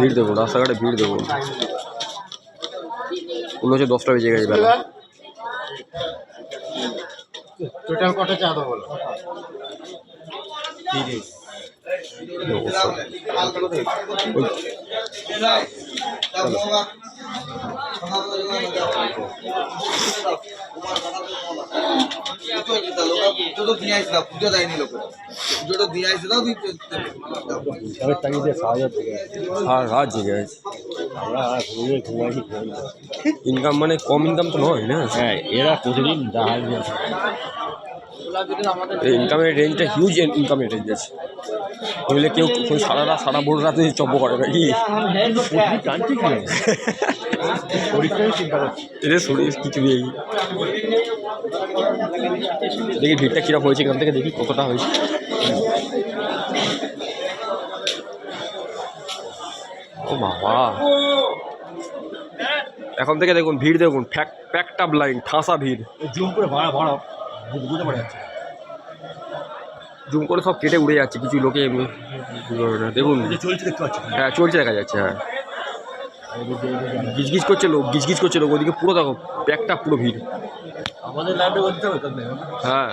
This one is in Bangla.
ভিড় দেবো, রাস্তাঘাটে ভিড় দেবো। ওগুলো হচ্ছে 10টা বেজে গেছে বেলা। টোটাল কত চা দেবো? 30। পুজো দিয়ে আসলাম, পুজো দেয়নি লোকের, পুজোটা দিয়ে আসলাম। আর রাত জেগে আছে। ইনকাম মানে কম ইনকাম তো নয় না। হ্যাঁ, এরা প্রতিদিন জাহাজ ইনকামের রেঞ্জটা হিউজ ইনকামের রেঞ্জ আছে। নইলে কেউ সারা ভোর রাতে চব্য করে নাকি? এদের শরীর কিছু নেই। দেখি ভিড়টা কিরকম হয়েছে, এখান থেকে দেখি কতটা হয়েছে। ও বাবা, এখন থেকে দেখুন ভিড়, দেখুন প্যাকড আপ লাইন, ঠাসা ভিড়। জুম করে বুঝতে পারা যাচ্ছে। জুম করে সব কেটে উড়ে যাচ্ছে, কিছু লোকে দেখুন। চলছে দেখতে পাচ্ছি। হ্যাঁ চলছে, দেখা যাচ্ছে। হ্যাঁ গিজগিজ করছে লোক, ওদিকে পুরো দেখো প্যাকড আপ, পুরো ভিড়। আমাদের লাইভে বলতে হবে। হ্যাঁ।